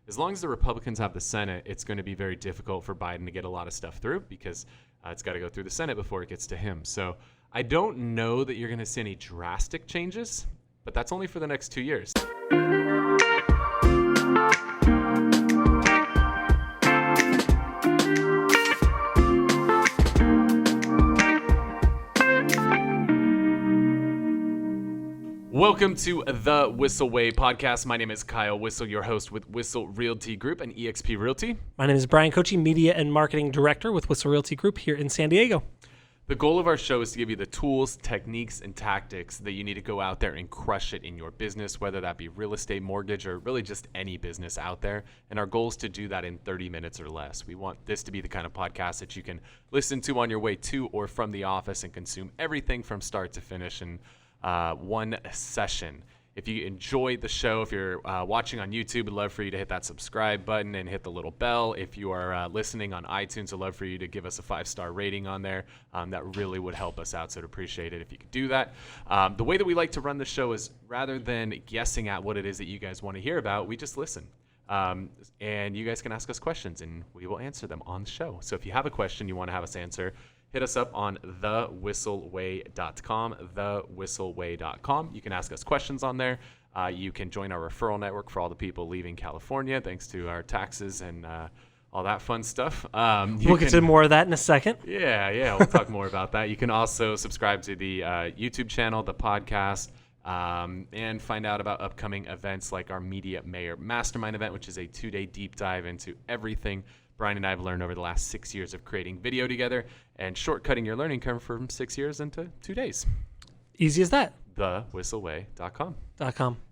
as long as the Republicans have the Senate, it's going to be very difficult for Biden to get a lot of stuff through because it's got to go through the Senate before it gets to him. So I don't know that you're going to see any drastic changes, but that's only for the next 2 years. Welcome to the Whissel Way Podcast. My name is Kyle Whissel, your host with Whissel Realty Group and eXp Realty. My name is Bryan Koci, Media and Marketing Director with Whissel Realty Group here in San Diego. The goal of our show is to give you the tools, techniques, and tactics that you need to go out there and crush it in your business, whether that be real estate, mortgage, or really just any business out there. And our goal is to do that in 30 minutes or less. We want this to be the kind of podcast that you can listen to on your way to or from the office and consume everything from start to finish in one session. If you enjoy the show, if you're watching on YouTube, I'd love for you to hit that subscribe button and hit the little bell. If you are listening on iTunes, I'd love for you to give us a 5-star rating on there. That really would help us out, so I'd appreciate it if you could do that. The way that we like to run the show is rather than guessing at what it is that you guys want to hear about, we just listen. And you guys can ask us questions, and we will answer them on the show. So if you have a question you want to have us answer, hit us up on thewhisselway.com, thewhisselway.com. You can ask us questions on there. You can join our referral network for all the people leaving California, thanks to our taxes and all that fun stuff. We'll get to more of that in a second. Yeah, we'll talk more about that. You can also subscribe to the YouTube channel, the podcast, and find out about upcoming events like our Media Mayor Mastermind event, which is a 2-day deep dive into everything Bryan and I have learned over the last 6 years of creating video together and shortcutting your learning curve from 6 years into 2 days. Easy as that. Thewhisselway.com.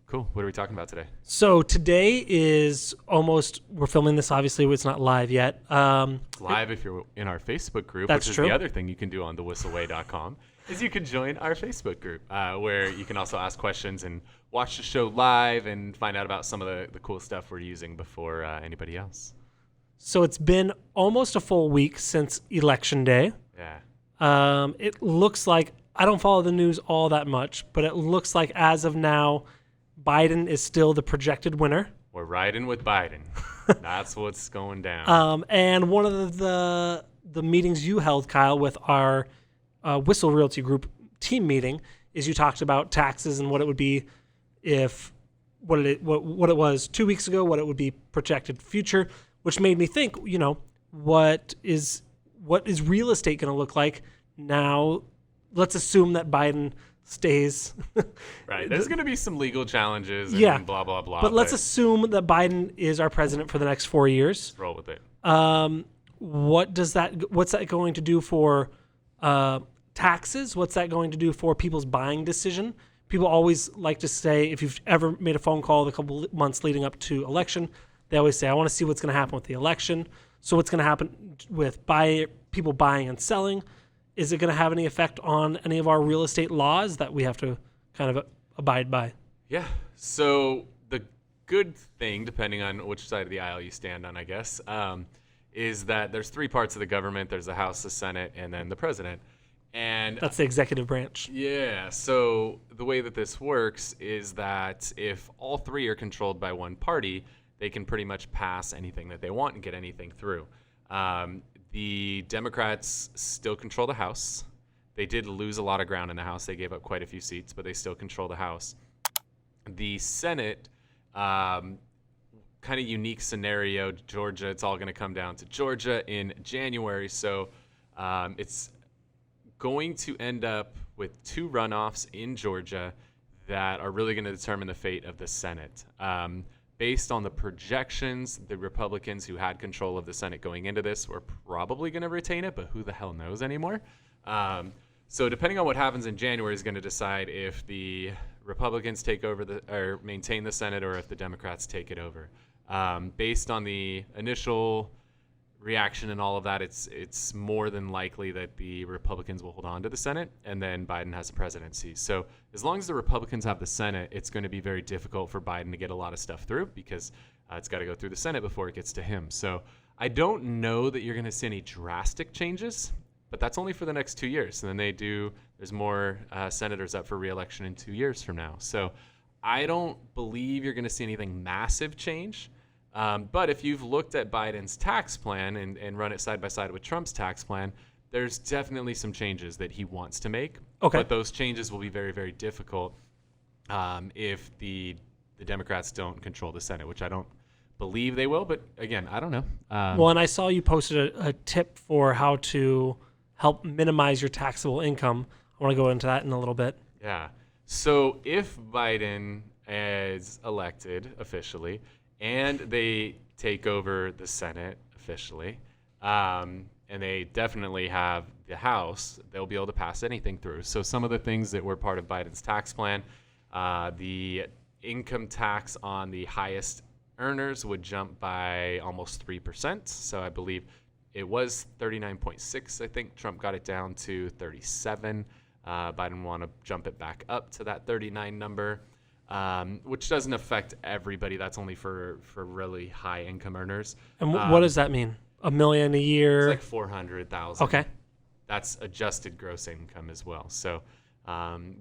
Cool. What are we talking about today? So today is we're filming this, obviously, it's not live yet. Live if you're in our Facebook group, That's which is true. the other thing you can do on thewhisselway.com, is you can join our Facebook group where you can also ask questions and watch the show live and find out about some of the cool stuff we're using before anybody else. So it's been almost a full week since Election Day. Yeah. It looks like, I don't follow the news all that much, but it looks like as of now, Biden is still the projected winner. We're riding with Biden. That's what's going down. And one of the meetings you held, Kyle, with our Whissel Realty Group team meeting is you talked about taxes and what it would be if what it was 2 weeks ago, what it would be projected future, which made me think, what is real estate going to look like now? Let's assume that Biden stays. Right. There's going to be some legal challenges and blah, blah, blah. But let's assume that Biden is our president for the next 4 years. Roll with it. What's that going to do for taxes? What's that going to do for people's buying decision? People always like to say, if you've ever made a phone call the couple months leading up to election, they always say, I want to see what's going to happen with the election. So what's going to happen with people buying and selling? Is it going to have any effect on any of our real estate laws that we have to kind of abide by? Yeah. So the good thing, depending on which side of the aisle you stand on, I guess, is that there's 3 parts of the government. There's the House, the Senate, and then the president. And that's the executive branch. Yeah. So the way that this works is that if all 3 are controlled by one party, they can pretty much pass anything that they want and get anything through. The Democrats still control the House. They did lose a lot of ground in the House. They gave up quite a few seats, but they still control the House. The Senate, kind of unique scenario, Georgia, it's all going to come down to Georgia in January. So it's going to end up with 2 runoffs in Georgia that are really going to determine the fate of the Senate. Based on the projections, the Republicans who had control of the Senate going into this were probably going to retain it, but who the hell knows anymore? So depending on what happens in January is going to decide if the Republicans take over or maintain the Senate, or if the Democrats take it over. Based on the initial reaction and all of that, it's more than likely that the Republicans will hold on to the Senate, and then Biden has the presidency. So as long as the Republicans have the Senate, it's going to be very difficult for Biden to get a lot of stuff through because it's got to go through the Senate before it gets to him. So I don't know that you're going to see any drastic changes, but that's only for the next 2 years. And then there's more senators up for re-election in 2 years from now. So I don't believe you're going to see anything massive change. But if you've looked at Biden's tax plan and run it side by side with Trump's tax plan, there's definitely some changes that he wants to make. Okay. But those changes will be very, very difficult if the Democrats don't control the Senate, which I don't believe they will. But again, I don't know. Well, and I saw you posted a tip for how to help minimize your taxable income. I want to go into that in a little bit. Yeah. So if Biden is elected officially and they take over the Senate officially, and they definitely have the House, they'll be able to pass anything through. So some of the things that were part of Biden's tax plan, the income tax on the highest earners would jump by almost 3%. So I believe it was 39.6. I think Trump got it down to 37. Biden want to jump it back up to that 39 number, which doesn't affect everybody. That's only for really high income earners. And what does that mean? $1 million a year? It's like 400,000. Okay. That's adjusted gross income as well. So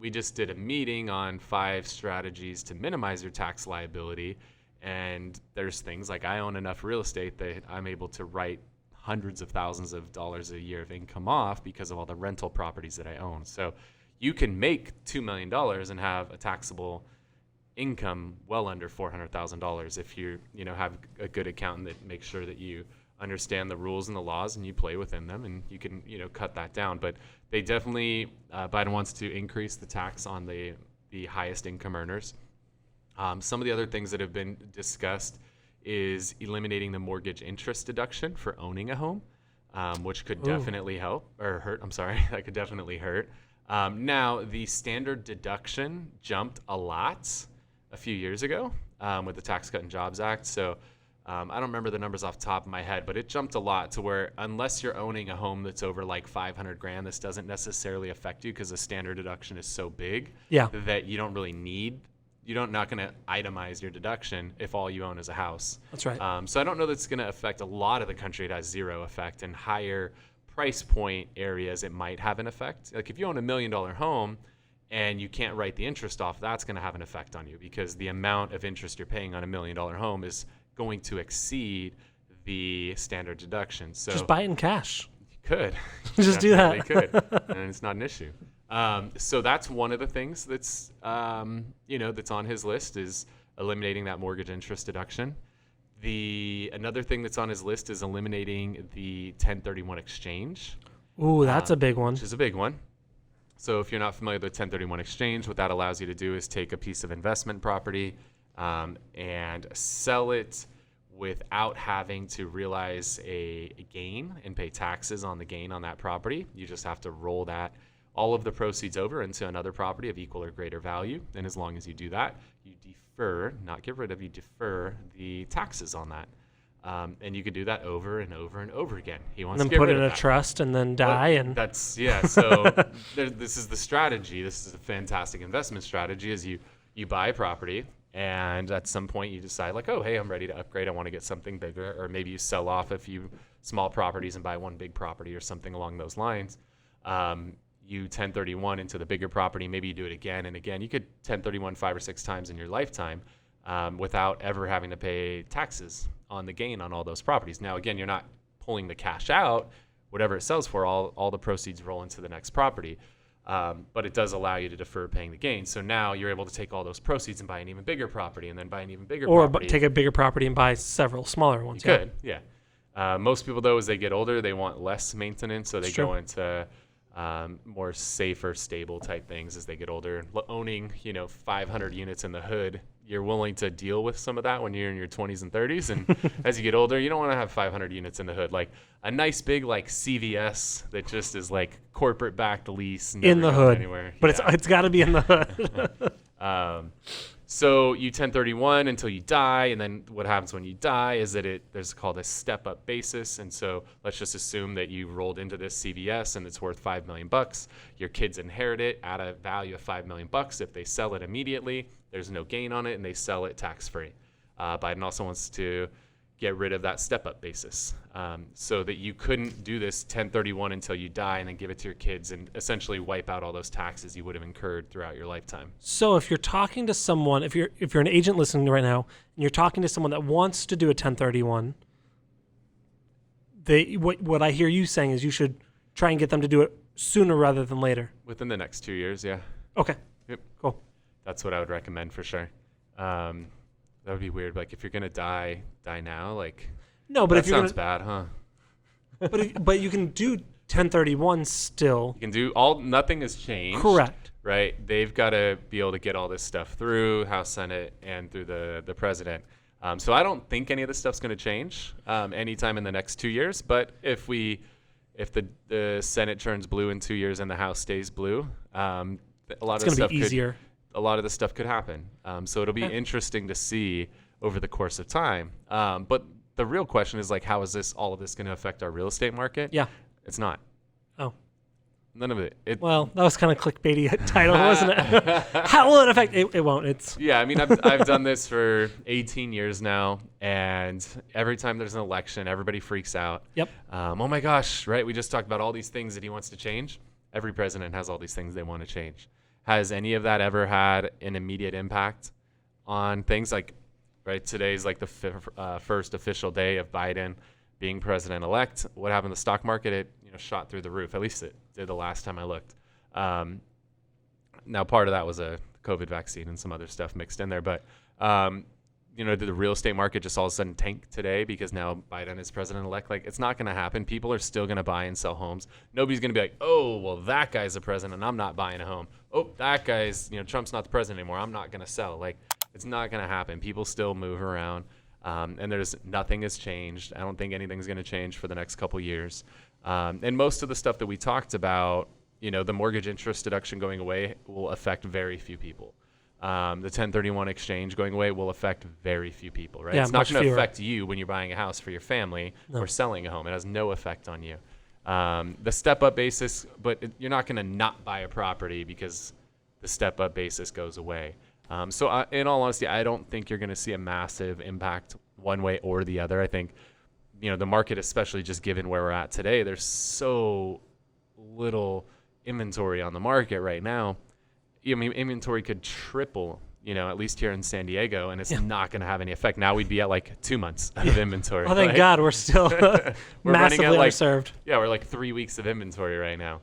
we just did a meeting on 5 strategies to minimize your tax liability. And there's things like I own enough real estate that I'm able to write hundreds of thousands of dollars a year of income off because of all the rental properties that I own. So you can make $2 million and have a taxable income well under $400,000 if you have a good accountant that makes sure that you understand the rules and the laws and you play within them, and you can cut that down. But they definitely Biden wants to increase the tax on the highest income earners. Some of the other things that have been discussed is eliminating the mortgage interest deduction for owning a home, which could definitely help or hurt. I'm sorry, that could definitely hurt. Now, the standard deduction jumped a lot a few years ago with the Tax Cut and Jobs Act. So I don't remember the numbers off the top of my head, but it jumped a lot to where unless you're owning a home that's over like $500,000, this doesn't necessarily affect you because the standard deduction is so big that you don't really need. You're not going to itemize your deduction if all you own is a house. That's right. So I don't know that's going to affect a lot of the country. It has zero effect. In higher price point areas, it might have an effect. Like if you own $1 million home and you can't write the interest off, that's going to have an effect on you because the amount of interest you're paying on $1 million home is going to exceed the standard deduction. So just buy it in cash. You could. Just do that. You could, and it's not an issue. So that's one of the things that's that's on his list is eliminating that mortgage interest deduction. Another thing that's on his list is eliminating the 1031 exchange. Ooh, that's a big one. Which is a big one. So if you're not familiar with the 1031 exchange, what that allows you to do is take a piece of investment property and sell it without having to realize a gain and pay taxes on the gain on that property. You just have to roll all of the proceeds over into another property of equal or greater value. And as long as you do that, you defer, not get rid of, you defer the taxes on that. And you could do that over and over and over again. He wants and to get then put rid it in of a that. trust and then die. So this is the strategy. This is a fantastic investment strategy is you buy a property and at some point you decide like, oh, hey, I'm ready to upgrade. I want to get something bigger. Or maybe you sell off a few small properties and buy one big property or something along those lines. You 1031 into the bigger property. Maybe you do it again and again. You could 1031 5 or 6 times in your lifetime without ever having to pay taxes on the gain on all those properties. Now, again, you're not pulling the cash out. Whatever it sells for, all the proceeds roll into the next property. But it does allow you to defer paying the gain. So now you're able to take all those proceeds and buy an even bigger property and then buy an even bigger property. Or take a bigger property and buy several smaller ones. You could, yeah. Most people, though, as they get older, they want less maintenance. So they go into more safer, stable type things as they get older. Owning, 500 units in the hood, you're willing to deal with some of that when you're in your 20s and 30s. And as you get older, you don't want to have 500 units in the hood. Like a nice big like CVS that just is like corporate backed lease. In the hood. Anywhere. But it's got to be in the hood. So you 1031 until you die, and then what happens when you die is that there's called a step-up basis. And so let's just assume that you rolled into this CVS and it's worth $5 million. Your kids inherit it at a value of $5 million. If they sell it immediately, there's no gain on it, and they sell it tax-free. Biden also wants to, get rid of that step-up basis, so that you couldn't do this 1031 until you die and then give it to your kids and essentially wipe out all those taxes you would have incurred throughout your lifetime. So if you're talking to someone, if you're an agent listening right now, and you're talking to someone that wants to do a 1031, what I hear you saying is you should try and get them to do it sooner rather than later. Within the next 2 years, yeah. Okay. Yep. Cool. That's what I would recommend for sure. That would be weird. Like if you're gonna die now. Like no, but that if you're sounds bad, huh? but you can do 1031 still. You can do nothing has changed. Correct. Right? They've got to be able to get all this stuff through House, Senate, and through the president. So I don't think any of this stuff's going to change anytime in the next 2 years. But if the Senate turns blue in 2 years and the House stays blue, a lot of stuff be easier. A lot of this stuff could happen. So it'll be interesting to see over the course of time. But the real question is like, how is all of this going to affect our real estate market? Yeah. It's not. Oh. None of it. Well, that was kind of clickbaity title, wasn't it? How will it affect? It won't. Yeah, I mean, I've done this for 18 years now, and every time there's an election, everybody freaks out. Yep. Oh my gosh, right? We just talked about all these things that he wants to change. Every president has all these things they want to change. Has any of that ever had an immediate impact on things? Like, right, today's like the first official day of Biden being president-elect. What happened to the stock market? It shot through the roof. At least it did the last time I looked. Now, part of that was a COVID vaccine and some other stuff mixed in there. But, did the real estate market just all of a sudden tank today because now Biden is president-elect? Like, it's not going to happen. People are still going to buy and sell homes. Nobody's going to be like, oh, well, that guy's the president and I'm not buying a home. Oh, that guy's, Trump's not the president anymore. I'm not going to sell. Like, it's not going to happen. People still move around. And nothing has changed. I don't think anything's going to change for the next couple years. And most of the stuff that we talked about, the mortgage interest deduction going away will affect very few people. The 1031 exchange going away will affect very few people, right? Yeah, it's not going to fewer. affect you when you're buying a house for your family or selling a home. It has no effect on you. The step-up basis, but you're not going to not buy a property because the step-up basis goes away. So in all honesty, I don't think you're going to see a massive impact one way or the other. I think, the market, especially just given where we're at today, there's so little inventory on the market right now. I mean, inventory could triple, at least here in San Diego, and it's not going to have any effect. Now we'd be at like 2 months of inventory. Oh, thank God, we're still massively underserved. Yeah, we're like 3 weeks of inventory right now.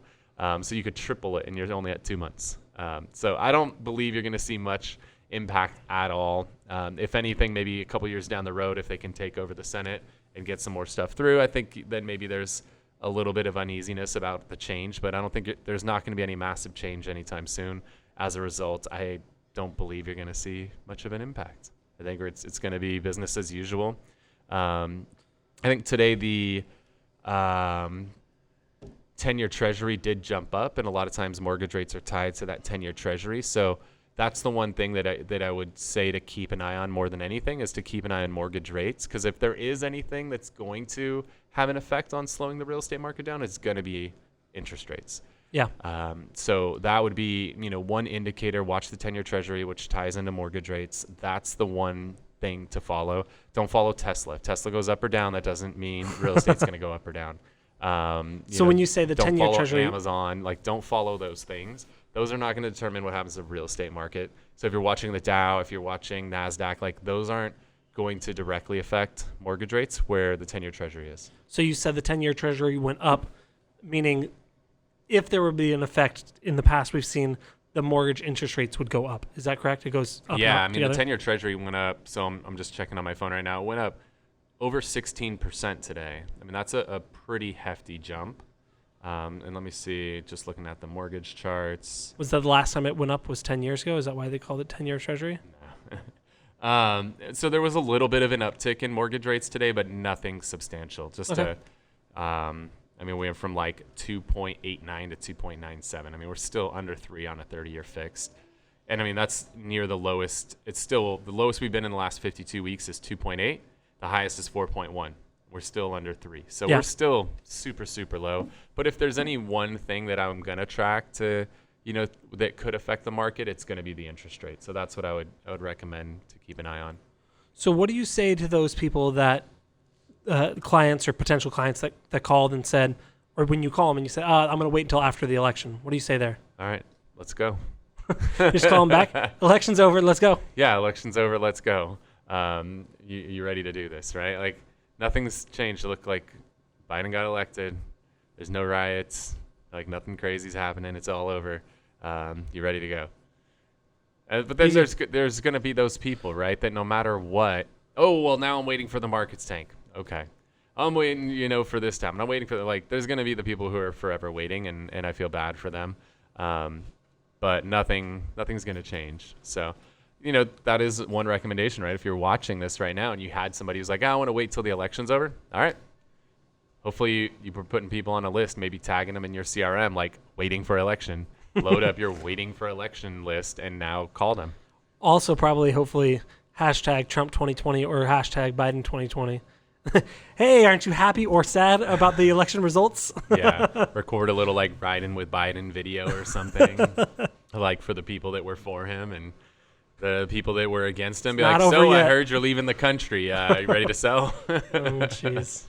So you could triple it, and you're only at 2 months. So I don't believe you're going to see much impact at all. If anything, maybe a couple years down the road, if they can take over the Senate and get some more stuff through, I think then maybe there's a little bit of uneasiness about the change. But I don't think there's not going to be any massive change anytime soon. As a result, I don't believe you're going to see much of an impact. I think it's going to be business as usual. I think today the 10-year Treasury did jump up, and a lot of times mortgage rates are tied to that 10-year Treasury. So that's the one thing that I would say to keep an eye on more than anything is to keep an eye on mortgage rates, because if there is anything that's going to have an effect on slowing the real estate market down, it's going to be interest rates. Yeah. So that would be, one indicator. Watch the 10-year Treasury, which ties into mortgage rates. That's the one thing to follow. Don't follow Tesla. If Tesla goes up or down, that doesn't mean real estate's going to go up or down. When you say the 10-year Treasury, don't follow Amazon. Don't follow those things. Those are not going to determine what happens to the real estate market. So if you're watching the Dow, if you're watching NASDAQ, those aren't going to directly affect mortgage rates where the 10-year Treasury is. So you said the 10-year Treasury went up, meaning if there would be an effect in the past, we've seen the mortgage interest rates would go up. Is that correct? It goes up. Yeah, and up together? The 10-year Treasury went up. So I'm just checking on my phone right now. It went up over 16% today. That's a pretty hefty jump. And let me see, just looking at the mortgage charts. Was that the last time it went up was 10 years ago? Is that why they called it 10-year Treasury? No. So there was a little bit of an uptick in mortgage rates today, but nothing substantial. We went from 2.89 to 2.97. We're still under 3 on a 30-year fixed. And that's near the lowest. It's still the lowest we've been in the last 52 weeks is 2.8. The highest is 4.1. We're still under 3. So we're still super, super low. But if there's any one thing that I'm going to track to, that could affect the market, it's going to be the interest rate. So that's what I would recommend to keep an eye on. So what do you say to those people that clients or potential clients that called and said, or when you call them and you say, I'm going to wait until after the election. What do you say there? All right, let's go. Just call them back. Election's over. Let's go. Yeah, election's over. Let's go. You ready to do this, right? Like nothing's changed. It looked like Biden got elected. There's no riots. Like nothing crazy's happening. It's all over. You ready to go? But then there's going to be those people, right? That no matter what, oh, well, now I'm waiting for the markets tank. Okay. I'm waiting, for this time. And I'm waiting for there's going to be the people who are forever waiting, and I feel bad for them. But nothing's going to change. So, that is one recommendation, right? If you're watching this right now and you had somebody who's like, I want to wait till the election's over. All right. Hopefully you were putting people on a list, maybe tagging them in your CRM, like waiting for election. Load up your waiting for election list and now call them. Also, probably, hopefully, hashtag Trump 2020 or hashtag Biden 2020. Hey, aren't you happy or sad about the election results? Yeah, record a little Biden with Biden video or something, for the people that were for him and the people that were against him. Be like, so I heard you're leaving the country. Are you ready to sell? Oh, jeez.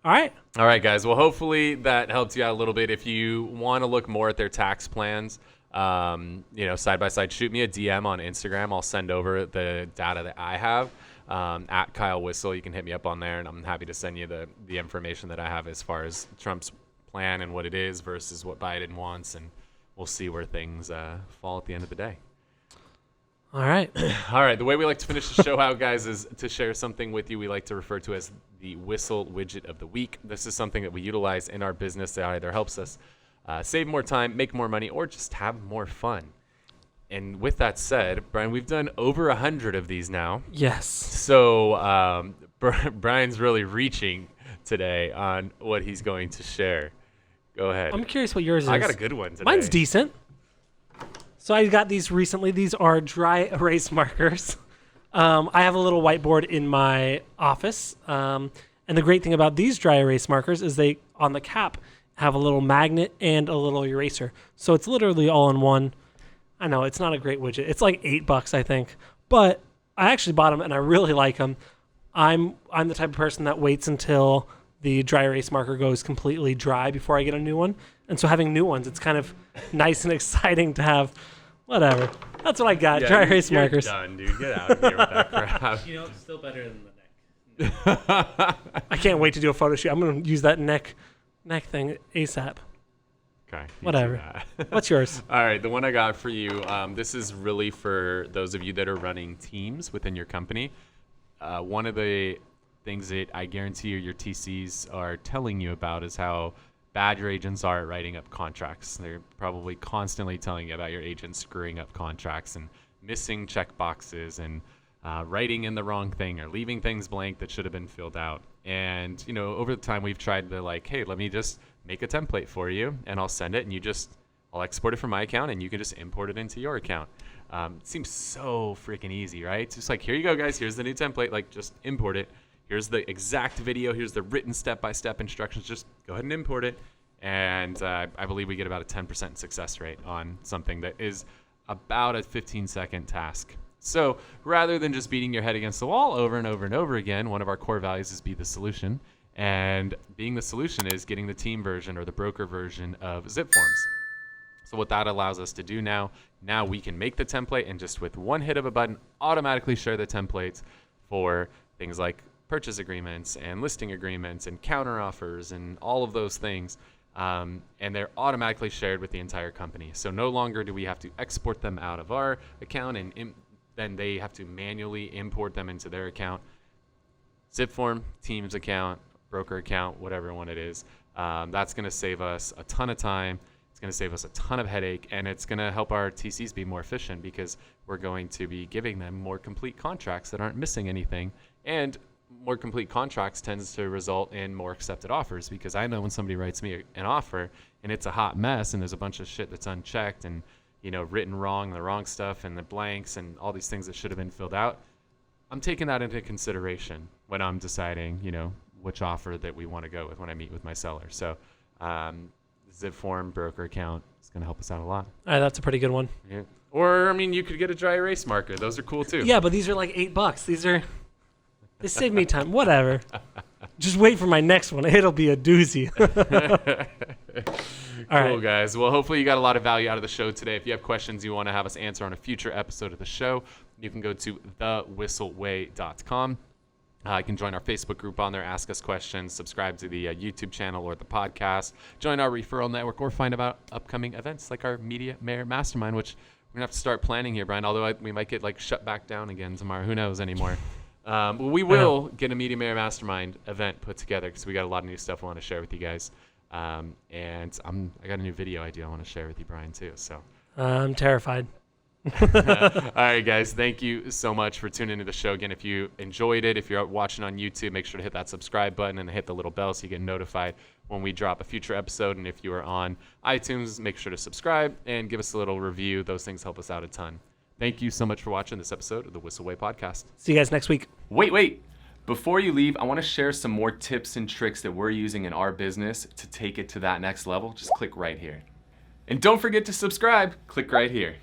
All right, guys. Well, hopefully that helps you out a little bit. If you want to look more at their tax plans, side by side, shoot me a DM on Instagram. I'll send over the data that I have. At Kyle Whissel, you can hit me up on there, and I'm happy to send you the information that I have as far as Trump's plan and what it is versus what Biden wants, and we'll see where things fall at the end of the day. All right. All right. The way we like to finish the show out, guys, is to share something with you we like to refer to as the Whissel Widget of the Week. This is something that we utilize in our business that either helps us save more time, make more money, or just have more fun. And with that said, Brian, we've done over 100 of these now. Yes. So Brian's really reaching today on what he's going to share. Go ahead. I'm curious what yours is. I got a good one today. Mine's decent. So I got these recently. These are dry erase markers. I have a little whiteboard in my office. And the great thing about these dry erase markers is they, on the cap, have a little magnet and a little eraser. So it's literally all in one. I know, it's not a great widget. It's like $8, I think. But I actually bought them, and I really like them. I'm the type of person that waits until the dry erase marker goes completely dry before I get a new one. And so having new ones, it's kind of nice and exciting to have. Whatever. That's what I got. Yeah, dry erase you're markers. Done, dude. Get out of here with that crap. It's still better than the neck. I can't wait to do a photo shoot. I'm going to use that neck thing ASAP. Okay. Whatever. What's yours? All right. The one I got for you, this is really for those of you that are running teams within your company. One of the things that I guarantee your TCs are telling you about is how bad your agents are at writing up contracts. They're probably constantly telling you about your agents screwing up contracts and missing check boxes and writing in the wrong thing or leaving things blank that should have been filled out. And, over the time we've tried to hey, let me just make a template for you and I'll send it and I'll export it from my account and you can just import it into your account. It seems so freaking easy, right? It's just here you go, guys. Here's the new template. Just import it. Here's the exact video. Here's the written step-by-step instructions. Just go ahead and import it. And I believe we get about a 10% success rate on something that is about a 15-second task. So rather than just beating your head against the wall over and over and over again, one of our core values is be the solution. And being the solution is getting the team version or the broker version of zip forms. So what that allows us to do now we can make the template and just with one hit of a button, automatically share the templates for things like purchase agreements and listing agreements and counter offers and all of those things. And they're automatically shared with the entire company. So no longer do we have to export them out of our account and then they have to manually import them into their account. Zip form, Teams account, broker account, whatever one it is. That's going to save us a ton of time. It's going to save us a ton of headache, and it's going to help our TCs be more efficient because we're going to be giving them more complete contracts that aren't missing anything. And more complete contracts tends to result in more accepted offers because I know when somebody writes me an offer and it's a hot mess and there's a bunch of shit that's unchecked and written wrong, the wrong stuff and the blanks and all these things that should have been filled out, I'm taking that into consideration when I'm deciding, which offer that we want to go with when I meet with my seller. So zip form, broker account is going to help us out a lot. All right, that's a pretty good one. Yeah. Or, you could get a dry erase marker. Those are cool too. Yeah, but these are $8. They save me time. Whatever. Just wait for my next one. It'll be a doozy. All Cool, right. guys. Well, hopefully you got a lot of value out of the show today. If you have questions you want to have us answer on a future episode of the show, you can go to thewhisselway.com. You can join our Facebook group on there, ask us questions, subscribe to the YouTube channel or the podcast, join our referral network, or find about upcoming events like our Media Mayor Mastermind, which we're going to have to start planning here, Brian, although we might get shut back down again tomorrow. Who knows anymore? We will get a Media Mayor Mastermind event put together because we got a lot of new stuff we want to share with you guys. And I got a new video idea I want to share with you, Brian, too. So I'm terrified. all right, guys, thank you so much for tuning into the show. Again, if you enjoyed it, if you're watching on YouTube, make sure to hit that subscribe button and hit the little bell so you get notified when we drop a future episode. And if you are on iTunes, make sure to subscribe and give us a little review. Those things help us out a ton. Thank you so much for watching this episode of the Whissel Way Podcast. See you guys next week. Wait. Before you leave, I want to share some more tips and tricks that we're using in our business to take it to that next level. Just click right here. And don't forget to subscribe. Click right here.